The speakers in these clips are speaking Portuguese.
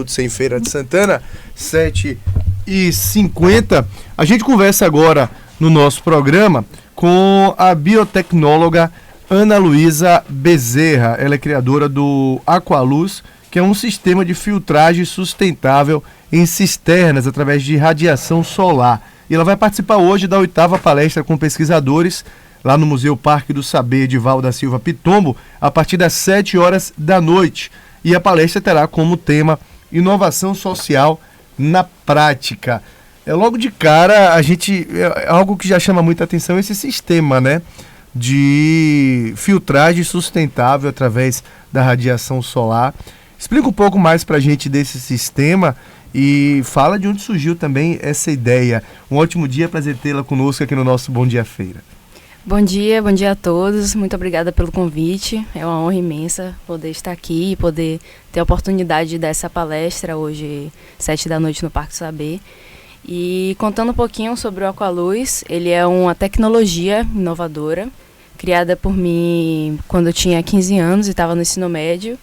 Sem Feira de Santana, 7h50. A gente conversa agora no nosso programa com a biotecnóloga Ana Luísa Bezerra. Ela é criadora do Aqualuz, que é um sistema de filtragem sustentável em cisternas através de radiação solar. E ela vai participar hoje da 8ª palestra com pesquisadores lá no Museu Parque do Saber de Val da Silva Pitombo, a partir das 7h da noite. E a palestra terá como tema inovação social na prática. Logo de cara, algo que já chama muita atenção é esse sistema, né, de filtragem sustentável através da radiação solar. Explica um pouco mais para a gente desse sistema e fala de onde surgiu também essa ideia. Um ótimo dia, prazer tê-la conosco aqui no nosso Bom Dia Feira. Bom dia a todos. Muito obrigada pelo convite. É uma honra imensa poder estar aqui e poder ter a oportunidade de dar essa palestra hoje, 7 da noite, no Parque do Saber. E contando um pouquinho sobre o Aqualuz, ele é uma tecnologia inovadora, criada por mim quando eu tinha 15 anos e estava no ensino médio,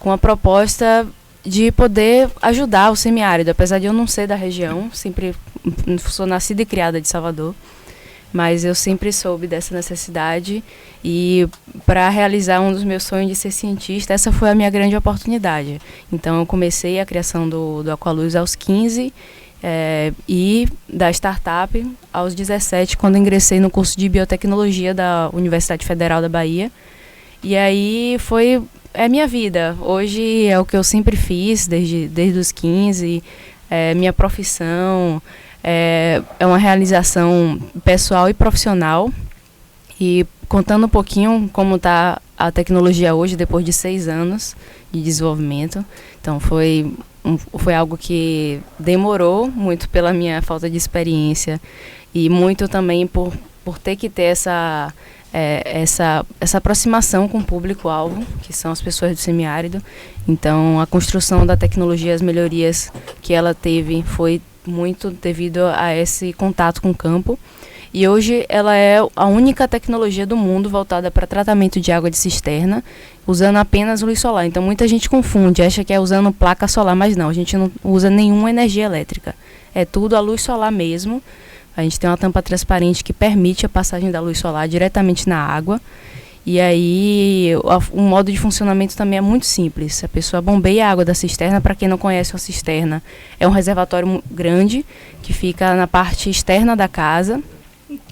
com a proposta de poder ajudar o semiárido. Apesar de eu não ser da região, sempre sou nascida e criada de Salvador, mas eu sempre soube dessa necessidade e para realizar um dos meus sonhos de ser cientista, essa foi a minha grande oportunidade. Então eu comecei a criação do Aqualuz aos 15 e da startup aos 17, quando ingressei no curso de biotecnologia da Universidade Federal da Bahia. E aí foi a minha vida. Hoje é o que eu sempre fiz desde os 15, minha profissão. É uma realização pessoal e profissional. E contando um pouquinho como está a tecnologia hoje, depois de 6 anos de desenvolvimento. Então foi algo que demorou muito pela minha falta de experiência e muito também por ter que ter essa aproximação com o público-alvo, que são as pessoas do semiárido. Então a construção da tecnologia, as melhorias que ela teve foi muito devido a esse contato com o campo. E hoje ela é a única tecnologia do mundo voltada para tratamento de água de cisterna, usando apenas luz solar. Então muita gente confunde, acha que é usando placa solar, mas não, a gente não usa nenhuma energia elétrica. É tudo a luz solar mesmo. A gente tem uma tampa transparente que permite a passagem da luz solar diretamente na água. E aí o modo de funcionamento também é muito simples. A pessoa bombeia a água da cisterna. Para quem não conhece, a cisterna é um reservatório grande que fica na parte externa da casa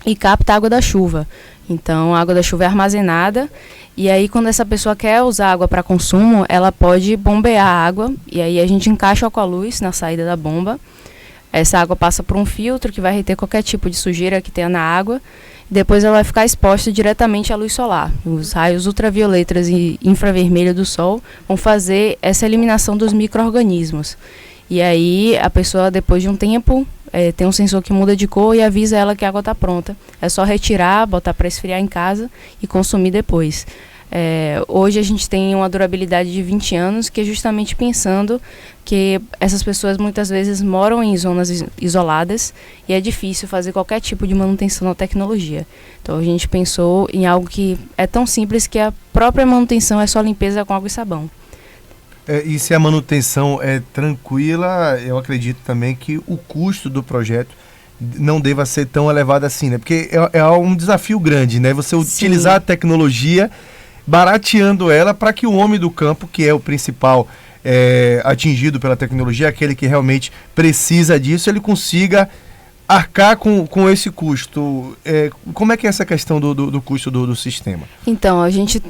e capta a água da chuva. Então a água da chuva é armazenada e aí quando essa pessoa quer usar água para consumo, ela pode bombear a água e aí a gente encaixa o Aqualuz na saída da bomba. Essa água passa por um filtro que vai reter qualquer tipo de sujeira que tenha na água. Depois ela vai ficar exposta diretamente à luz solar. Os raios ultravioletas e infravermelho do sol vão fazer essa eliminação dos micro-organismos. E aí a pessoa, depois de um tempo, tem um sensor que muda de cor e avisa ela que a água está pronta. É só retirar, botar para esfriar em casa e consumir depois. Hoje a gente tem uma durabilidade de 20 anos, que é justamente pensando que essas pessoas muitas vezes moram em zonas isoladas e é difícil fazer qualquer tipo de manutenção da tecnologia. Então a gente pensou em algo que é tão simples que a própria manutenção é só limpeza com água e sabão. E se a manutenção é tranquila, eu acredito também que o custo do projeto não deva ser tão elevado assim, né? Porque é um desafio grande, né? Você utilizar a tecnologia barateando ela para que o homem do campo, que é o principal atingido pela tecnologia, aquele que realmente precisa disso, ele consiga arcar com esse custo. Como é que é essa questão do custo do sistema? Então, a gente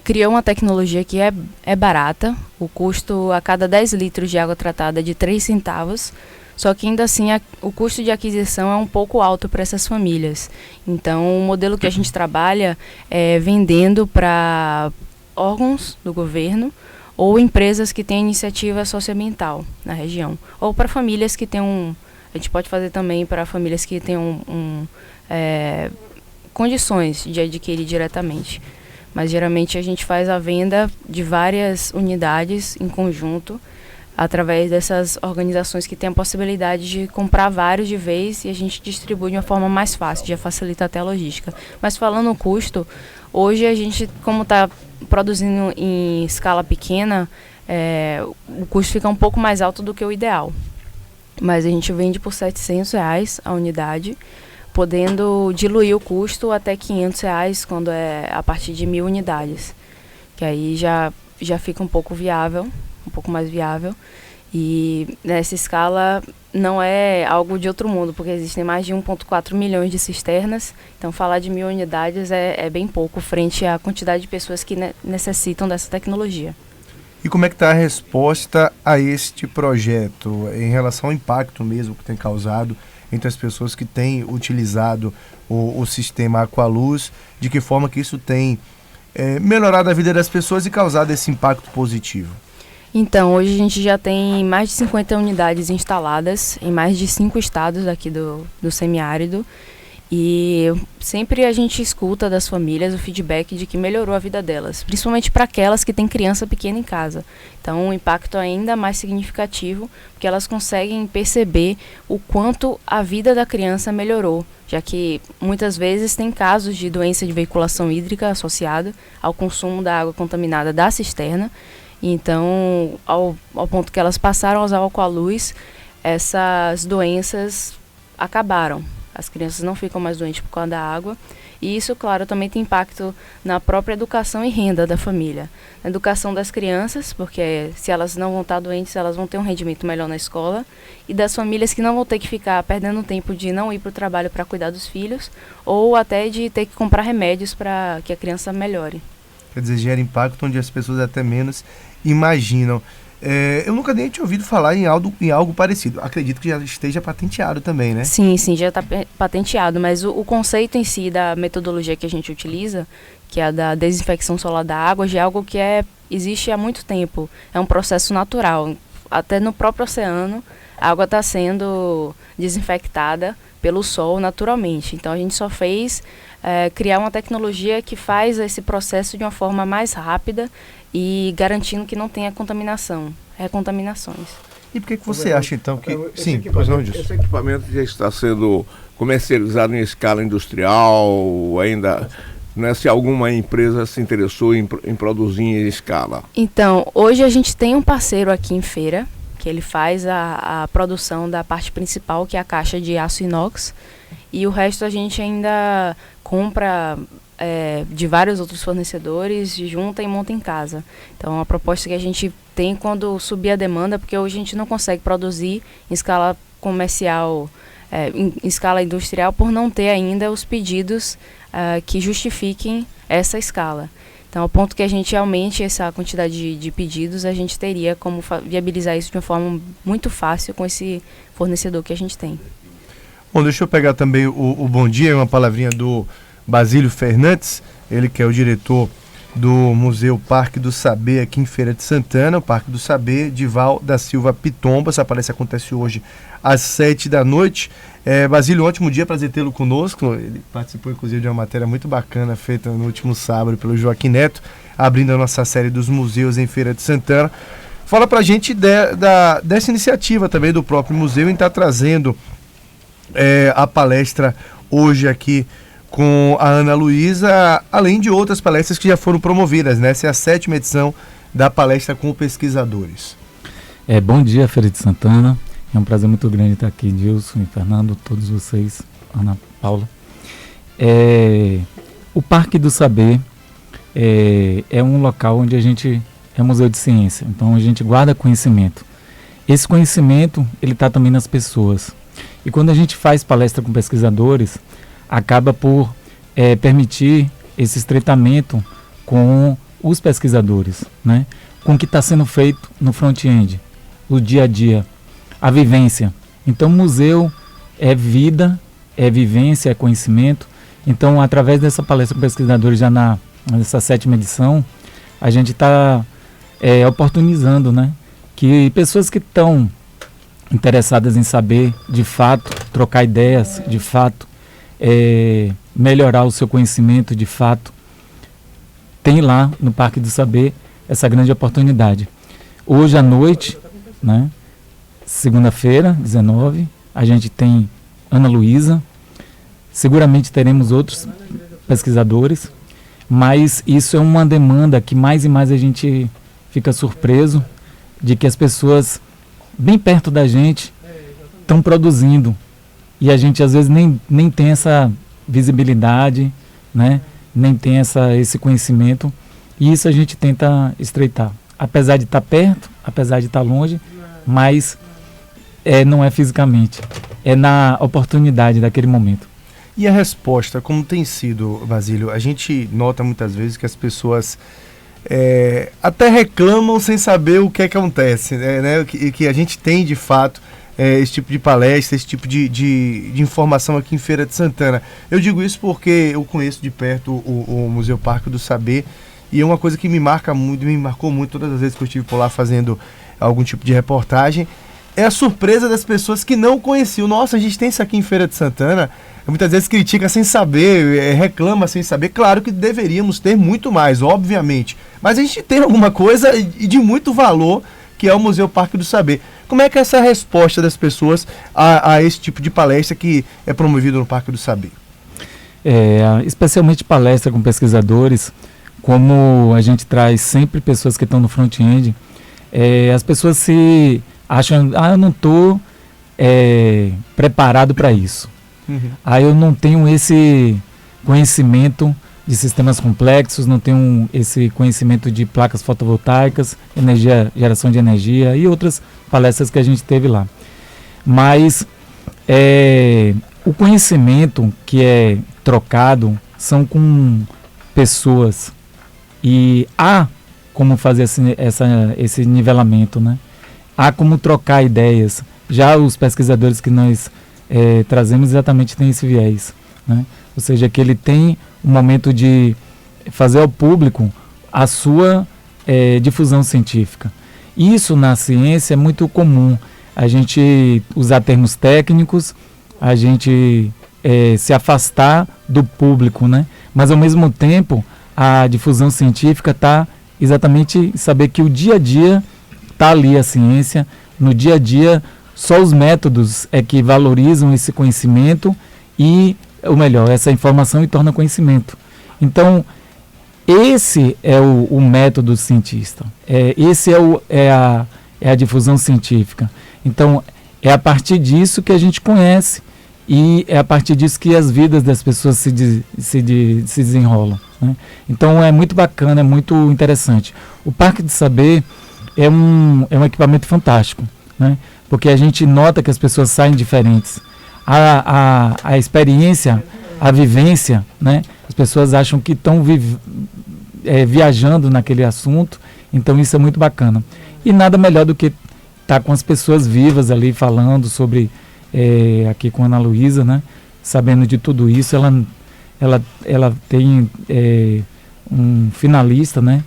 criou uma tecnologia que é barata. O custo a cada 10 litros de água tratada é de 3 centavos. Só que ainda assim o custo de aquisição é um pouco alto para essas famílias. Então o modelo que a gente trabalha é vendendo para órgãos do governo ou empresas que têm iniciativa socioambiental na região. Ou para famílias que têm a gente pode fazer também para famílias que têm condições de adquirir diretamente. Mas geralmente a gente faz a venda de várias unidades em conjunto, através dessas organizações que têm a possibilidade de comprar vários de vez e a gente distribui de uma forma mais fácil, já facilita até a logística. Mas falando no custo, hoje a gente, como está produzindo em escala pequena, o custo fica um pouco mais alto do que o ideal. Mas a gente vende por R$700 a unidade, podendo diluir o custo até R$500 quando é a partir de 1.000 unidades. Que aí já fica um pouco mais viável. E nessa escala não é algo de outro mundo, porque existem mais de 1,4 milhões de cisternas. Então falar de 1.000 unidades é bem pouco frente à quantidade de pessoas que necessitam dessa tecnologia. E como é que está a resposta a este projeto, em relação ao impacto mesmo que tem causado entre as pessoas que têm utilizado o sistema Aqualuz, de que forma que isso tem melhorado a vida das pessoas e causado esse impacto positivo? Então, hoje a gente já tem mais de 50 unidades instaladas em mais de 5 estados aqui do semiárido. E sempre a gente escuta das famílias o feedback de que melhorou a vida delas, principalmente para aquelas que têm criança pequena em casa. Então, um impacto ainda mais significativo, porque elas conseguem perceber o quanto a vida da criança melhorou, já que muitas vezes tem casos de doença de veiculação hídrica associada ao consumo da água contaminada da cisterna. Então, ao ponto que elas passaram a usar o Aqualuz, essas doenças acabaram. As crianças não ficam mais doentes por causa da água. E isso, claro, também tem impacto na própria educação e renda da família. Na educação das crianças, porque se elas não vão estar doentes, elas vão ter um rendimento melhor na escola. E das famílias que não vão ter que ficar perdendo tempo de não ir para o trabalho para cuidar dos filhos, ou até de ter que comprar remédios para que a criança melhore. Quer dizer, gera impacto onde as pessoas até menos imaginam. Eu nunca nem tinha ouvido falar em algo parecido. Acredito que já esteja patenteado também, né? Sim, já está patenteado, mas o conceito em si da metodologia que a gente utiliza, que é a da desinfecção solar da água, já é algo que existe há muito tempo. É um processo natural. Até no próprio oceano, a água está sendo desinfectada pelo sol naturalmente. Então a gente só fez criar uma tecnologia que faz esse processo de uma forma mais rápida e garantindo que não tenha recontaminações. E por que você acha então que... Sim, esse equipamento já está sendo comercializado em escala industrial, ainda, né, se alguma empresa se interessou em produzir em escala? Então, hoje a gente tem um parceiro aqui em Feira, que ele faz a produção da parte principal, que é a caixa de aço inox, e o resto a gente ainda compra de vários outros fornecedores, junta e monta em casa. Então, a proposta que a gente tem quando subir a demanda, porque hoje a gente não consegue produzir em escala comercial, em escala industrial, por não ter ainda os pedidos que justifiquem essa escala. Então, ao ponto que a gente aumente essa quantidade de pedidos, a gente teria como viabilizar isso de uma forma muito fácil com esse fornecedor que a gente tem. Bom, deixa eu pegar também o bom dia, uma palavrinha do Basílio Fernandes, ele que é o diretor do Museu Parque do Saber aqui em Feira de Santana, o Parque do Saber, Dival da Silva Pitomba. Essa palestra acontece hoje às 7h. Basílio, um ótimo dia, prazer tê-lo conosco. Ele participou inclusive de uma matéria muito bacana feita no último sábado pelo Joaquim Neto, abrindo a nossa série dos museus em Feira de Santana. Fala pra gente dessa iniciativa também do próprio museu em estar trazendo a palestra hoje aqui com a Ana Luísa, além de outras palestras que já foram promovidas, né? Essa é a 7ª edição da palestra com pesquisadores. Bom dia, Feira de Santana. É um prazer muito grande estar aqui, Dilson e Fernando, todos vocês, Ana Paula. O Parque do Saber é um local onde a gente é museu de ciência, então a gente guarda conhecimento. Esse conhecimento, ele está também nas pessoas. E quando a gente faz palestra com pesquisadores, acaba por permitir esse estreitamento com os pesquisadores, né? Com o que está sendo feito no front-end, o dia a dia, a vivência. Então, o museu é vida, é vivência, é conhecimento. Então, através dessa palestra com pesquisadores, já nessa 7ª edição, a gente está oportunizando, né, que pessoas que estão interessadas em saber, de fato, trocar ideias, de fato, melhorar o seu conhecimento, de fato, tem lá no Parque do Saber essa grande oportunidade. Hoje à noite, né, segunda-feira, 19, a gente tem Ana Luísa, seguramente teremos outros pesquisadores, mas isso é uma demanda que mais e mais a gente fica surpreso, de que as pessoas bem perto da gente estão produzindo e a gente às vezes nem tem essa visibilidade, né? Nem tem esse conhecimento, e isso a gente tenta estreitar, apesar de estar perto, apesar de estar longe, mas não é fisicamente, é na oportunidade daquele momento. E a resposta, como tem sido, Basílio? A gente nota muitas vezes que as pessoas até reclamam sem saber o que acontece, né? Que a gente tem, de fato, esse tipo de palestra, esse tipo de informação aqui em Feira de Santana. Eu digo isso porque eu conheço de perto o Museu Parque do Saber, e é uma coisa que me marcou muito todas as vezes que eu estive por lá fazendo algum tipo de reportagem, é a surpresa das pessoas que não conheciam. Nossa, a gente tem isso aqui em Feira de Santana. Muitas vezes critica sem saber, reclama sem saber. Claro que deveríamos ter muito mais, obviamente. Mas a gente tem alguma coisa de muito valor, que é o Museu Parque do Saber. Como é que é essa resposta das pessoas a esse tipo de palestra que é promovido no Parque do Saber? Especialmente palestra com pesquisadores, como a gente traz sempre pessoas que estão no front-end, as pessoas se acham, eu não estou preparado para isso. Eu não tenho esse conhecimento de sistemas complexos, não tenho esse conhecimento de placas fotovoltaicas, geração de energia e outras palestras que a gente teve lá. Mas o conhecimento que é trocado são com pessoas, e há como fazer esse nivelamento, né? Há como trocar ideias. Já os pesquisadores que nós trazemos exatamente têm esse viés, né? Ou seja, que ele tem um momento de fazer ao público a sua difusão científica. Isso na ciência é muito comum, a gente usar termos técnicos, a gente se afastar do público, né? Mas ao mesmo tempo a difusão científica está exatamente saber que o dia a dia está ali a ciência, no dia a dia só os métodos é que valorizam esse conhecimento e, ou melhor, essa informação e torna conhecimento. Então, esse é o método cientista, esse é a difusão científica. Então, é a partir disso que a gente conhece e é a partir disso que as vidas das pessoas se desenrolam, né? Então, é muito bacana, é muito interessante. O Parque do Saber é um equipamento fantástico, né? Porque a gente nota que as pessoas saem diferentes. A experiência, a vivência, né? As pessoas acham que estão viajando naquele assunto, então isso é muito bacana. E nada melhor do que estar com as pessoas vivas ali falando sobre, aqui com a Ana Luísa, né? Sabendo de tudo isso, ela tem um finalista, né?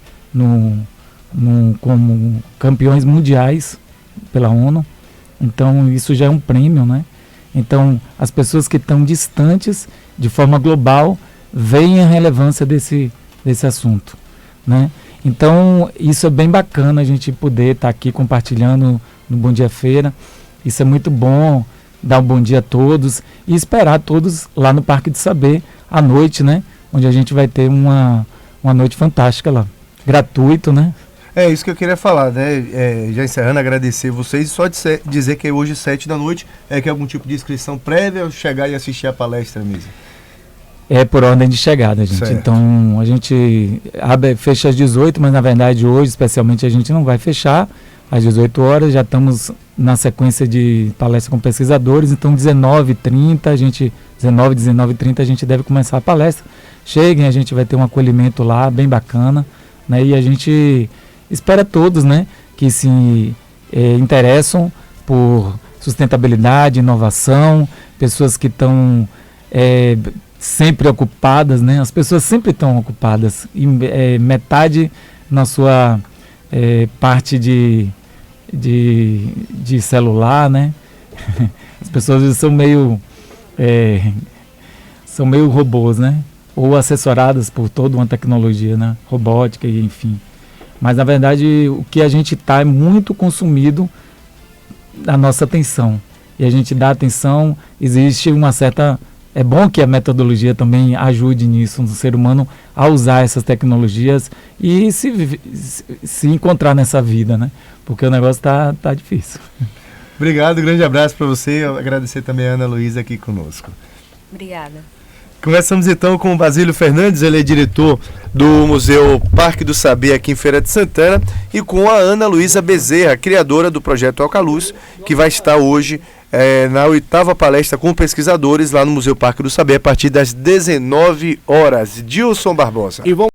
Como campeões mundiais pela ONU, então isso já é um prêmio, né? Então as pessoas que estão distantes de forma global veem a relevância desse assunto, né? Então isso é bem bacana, a gente poder estar aqui compartilhando no Bom Dia Feira. Isso é muito bom, dar um bom dia a todos e esperar todos lá no Parque do Saber à noite, né? Onde a gente vai ter uma noite fantástica lá, gratuito, né? É isso que eu queria falar, né? Já encerrando, agradecer vocês, só dizer que hoje 7 da noite que é algum tipo de inscrição prévia ou chegar e assistir a palestra mesmo? É por ordem de chegada, gente. Certo. Então a gente fecha às 18, mas na verdade hoje especialmente a gente não vai fechar às 18 horas, já estamos na sequência de palestra com pesquisadores, então 19h30 19h30 a gente deve começar a palestra. Cheguem, a gente vai ter um acolhimento lá bem bacana, né? E a gente espera todos, né, que se interessam por sustentabilidade, inovação, pessoas que estão sempre ocupadas, né? As pessoas sempre estão ocupadas, e metade na sua parte de celular, né? As pessoas são meio robôs, né? Ou assessoradas por toda uma tecnologia, né? Robótica e enfim. Mas, na verdade, o que a gente está é muito consumido da nossa atenção. E a gente dá atenção, existe uma certa É bom que a metodologia também ajude nisso, no ser humano a usar essas tecnologias e se encontrar nessa vida, né? Porque o negócio tá difícil. Obrigado, grande abraço para você. Eu agradecer também a Ana Luísa aqui conosco. Obrigada. Conversamos então com o Basílio Fernandes, ele é diretor do Museu Parque do Saber aqui em Feira de Santana, e com a Ana Luísa Bezerra, criadora do projeto Alcaluz, que vai estar hoje na 8ª palestra com pesquisadores lá no Museu Parque do Saber a partir das 19 horas. Dilson Barbosa.